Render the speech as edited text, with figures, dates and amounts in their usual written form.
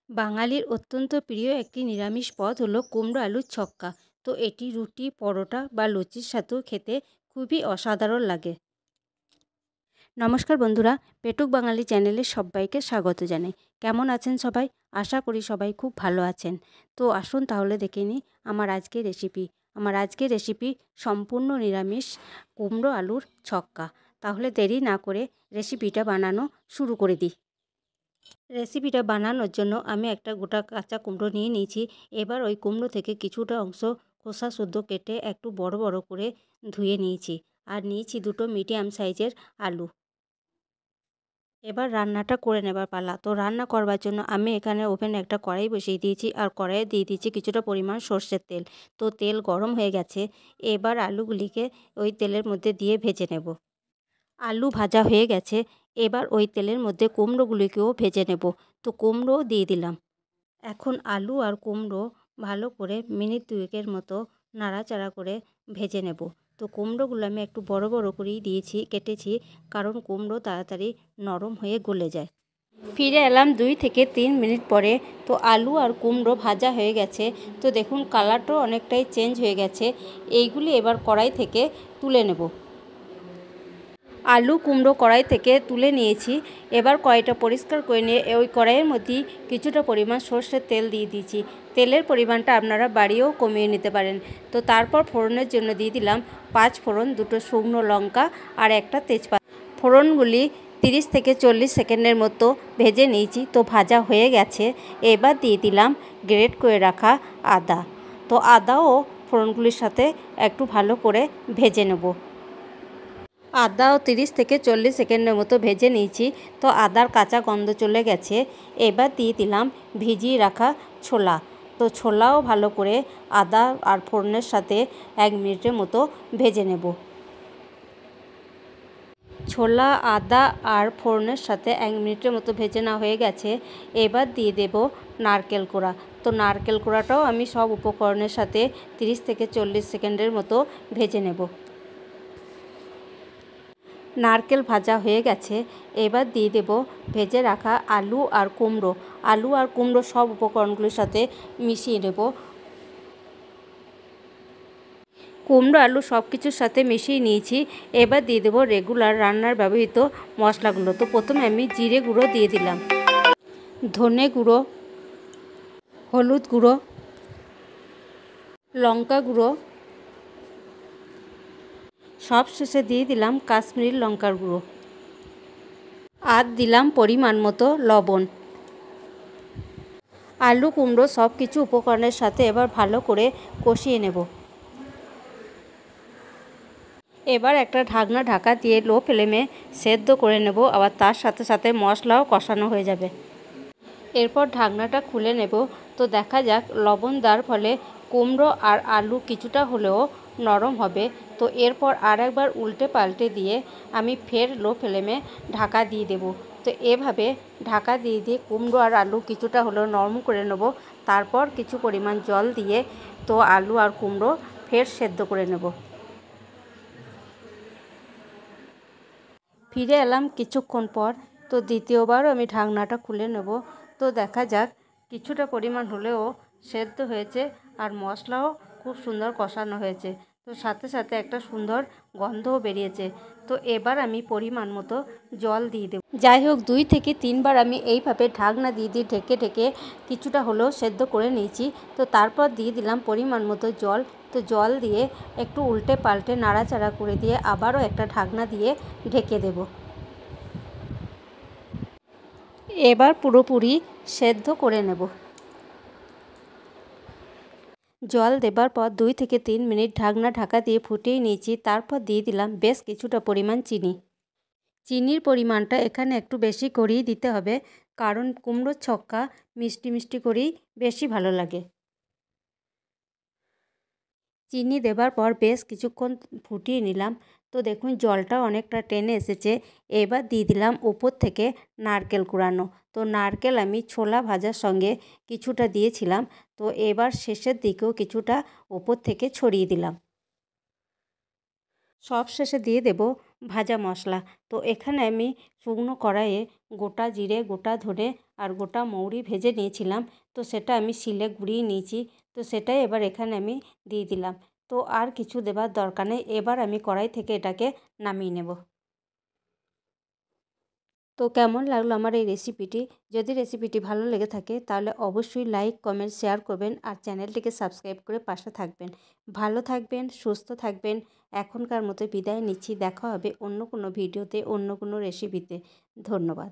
বাঙালির অত্যন্ত প্রিয় একটি নিরামিষ পদ হলো কুমড়ো আলুর ছক্কা। তো এটি রুটি, পরোটা বা লুচির সাথেও খেতে খুবই অসাধারণ লাগে। নমস্কার বন্ধুরা, পেটুক বাঙালি চ্যানেলে সবাইকে স্বাগত জানাই। কেমন আছেন সবাই? আশা করি সবাই খুব ভালো আছেন। তো আসুন তাহলে দেখে নিই আমার আজকের রেসিপি। আমার আজকের রেসিপি সম্পূর্ণ নিরামিষ কুমড়ো আলুর ছক্কা। তাহলে দেরি না করে রেসিপিটা বানানো শুরু করে দিই। রেসিপিটা বানানোর জন্য আমি একটা গোটা কাঁচা কুমড়ো নিয়ে নিয়েছি। এবার ওই কুমড়ো থেকে কিছুটা অংশ খোসা শুদ্ধ কেটে একটু বড় বড় করে ধুয়ে নিয়েছি। আর নিয়েছি দুটো মিডিয়াম সাইজের আলু। এবার রান্নাটা করে নেবার পালা। তো রান্না করবার জন্য আমি এখানে ওভেনে একটা কড়াই বসিয়ে দিয়েছি, আর কড়াইয়ে দিয়ে দিয়েছি কিছুটা পরিমাণ সর্ষের তেল। তো তেল গরম হয়ে গেছে, এবার আলুগুলিকে ওই তেলের মধ্যে দিয়ে ভেজে নেব। আলু ভাজা হয়ে গেছে, এবার ওই তেলের মধ্যে কুমড়োগুলিকেও ভেজে নেব। তো কুমড়োও দিয়ে দিলাম। এখন আলু আর কুমড়ো ভালো করে মিনিট দুয়েকের মতো নাড়াচাড়া করে ভেজে নেব। তো কুমড়োগুলো আমি একটু বড় বড় করেই কেটেছি, কারণ কুমড়ো তাড়াতাড়ি নরম হয়ে গলে যায়। ফিরে এলাম 2 থেকে 3 মিনিট পরে। তো আলু আর কুমড়ো ভাজা হয়ে গেছে। তো দেখুন কালারটাও অনেকটাই চেঞ্জ হয়ে গেছে। এইগুলি এবার কড়াই থেকে তুলে নেব। আলু কুমড়ো কড়াই থেকে তুলে নিয়েছি। এবার কড়াইটা পরিষ্কার করে নিয়ে ওই কড়াইয়ের মধ্যেই কিছুটা পরিমাণ সর্ষের তেল দিয়ে দিয়েছি। তেলের পরিমাণটা আপনারা বাড়িয়েও কমিয়ে নিতে পারেন। তো তারপর ফোড়নের জন্য দিয়ে দিলাম 5 ফোড়ন, 2টো শুকনো লঙ্কা আর একটা তেজপাতা। ফোড়নগুলি 30 থেকে 40 সেকেন্ডের মতো ভেজে নিয়েছি। তো ভাজা হয়ে গেছে। এবার দিয়ে দিলাম গ্রেট করে রাখা আদা। তো আদাও ফোড়নগুলির সাথে একটু ভালো করে ভেজে নেব। আদাও 30 থেকে 40 সেকেন্ডের মতো ভেজে নিয়েছি। তো আদার কাঁচা গন্ধ চলে গেছে। এবার দিয়ে দিলাম ভিজিয়ে রাখা ছোলা। তো ছোলাও ভালো করে আদা আর ফোড়নের সাথে 1 মিনিটের মতো ভেজে নেব। ছোলা, আদা আর ফোড়নের সাথে 1 মিনিটের মতো ভেজে নেওয়া হয়ে গেছে। এবার দিয়ে দেব নারকেল কোড়া। তো নারকেল কোড়াটাও আমি সব উপকরণের সাথে 30 থেকে 40 সেকেন্ডের মতো ভেজে নেব। নারকেল ভাজা হয়ে গেছে। এবার দিয়ে দেব ভেজে রাখা আলু আর কুমড়ো। আলু আর কুমড়ো সব উপকরণগুলির সাথে মিশিয়ে নেব। কুমড়ো আলু সব কিছুর সাথে মিশিয়ে নিয়েছি। এবার দিয়ে দেবো রেগুলার রান্নার ব্যবহৃত মশলাগুলো। তো প্রথমে আমি জিরে গুঁড়ো দিয়ে দিলাম, ধনে গুঁড়ো, হলুদ গুঁড়ো, লঙ্কা গুঁড়ো, সব শেষে দিয়ে দিলাম কাশ্মীরি লঙ্কার গুঁড়ো, আর দিলাম পরিমাণ মতো লবণ। আলু কুমড়ো সব কিছু উপকরণের সাথে এবার ভালো করে কষিয়ে নেব। এবার একটা ঢাকা দিয়ে লো ফ্লেমে সেদ্ধ করে নেব। আবার তার সাথে সাথে মশলাও কষানো হয়ে যাবে। এরপর ঢাকনাটা খুলে নেব। তো দেখা যাক লবণ দেওয়ার ফলে কুমড়ো আর আলু কিছুটা হলেও নরম হবে। তো এরপর আরেকবার উল্টে পাল্টে দিয়ে আমি ফের লো ফ্লেমে ঢাকা দিয়ে দেব। তো এভাবে ঢাকা দিয়ে কুমড়ো আর আলু কিছুটা হলেও নরম করে নেব। তারপর কিছু পরিমাণ জল দিয়ে তো আলু আর কুমড়ো ফের সেদ্ধ করে নেব। ফিরে এলাম কিছুক্ষণ পর। তো দ্বিতীয়বারও আমি ঢাকনাটা খুলে নেব। তো দেখা যাক কিছুটা পরিমাণ হলেও সেদ্ধ হয়েছে, আর মশলাও খুব সুন্দর কষানো হয়েছে। তো সাথে সাথে একটা সুন্দর গন্ধও বেরিয়েছে। তো এবার আমি পরিমাণ মতো জল দিয়ে দেব। যাই হোক 2 থেকে 3 বার আমি এইভাবে ঢাকনা দিয়ে ঢেকে ঢেকে কিছুটা হলেও সেদ্ধ করে নিয়েছি। তো তারপর দিয়ে দিলাম পরিমাণ মতো জল। তো জল দিয়ে একটু উল্টে পাল্টে নাড়াচাড়া করে দিয়ে আবারও একটা ঢাকনা দিয়ে ঢেকে দেব। এবার পুরোপুরি সেদ্ধ করে নেব। জল দেবার পর 2 থেকে 3 মিনিট ঢাকা দিয়ে ফুটিয়ে নিয়েছি। তারপর দিয়ে দিলাম বেশ কিছুটা পরিমাণ চিনি। চিনির পরিমাণটা এখানে একটু বেশি করেই দিতে হবে, কারণ কুমড়োর ছক্কা মিষ্টি মিষ্টি করেই বেশি ভালো লাগে। চিনি দেবার পর বেশ কিছুক্ষণ ফুটিয়ে নিলাম। তো দেখুন জলটা অনেকটা টেনে এসেছে। এবার দিয়ে দিলাম উপর থেকে নারকেল কুড়ানো। তো নারকেল আমি ছোলা ভাজার সঙ্গে কিছুটা দিয়েছিলাম। তো এবার শেষের দিকেও কিছুটা উপর থেকে ছড়িয়ে দিলাম। সব শেষে দিয়ে দেব ভাজা মশলা। তো এখানে আমি শুকনো কড়াইয়ে গোটা জিরে, গোটা ধনে আর গোটা মৌরি ভেজে নিয়েছিলাম, তো সেটা আমি শিলে গুঁড়িয়ে নিয়েছি। তো সেটাই এবার এখানে আমি দিয়ে দিলাম। তো আর কিছু দেবার দরকার নেই। এবার আমি কড়াই থেকে এটাকে নামিয়ে নেব। তো কেমন লাগলো আমার এই রেসিপিটি? যদি রেসিপিটি ভালো লেগে থাকে তাহলে অবশ্যই লাইক, কমেন্ট, শেয়ার করবেন আর চ্যানেলটিকে সাবস্ক্রাইব করে পাশে থাকবেন। ভালো থাকবেন, সুস্থ থাকবেন। এখনকার মতো বিদায় নিচ্ছি। দেখা হবে অন্য কোনো ভিডিওতে, অন্য কোনো রেসিপিতে। ধন্যবাদ।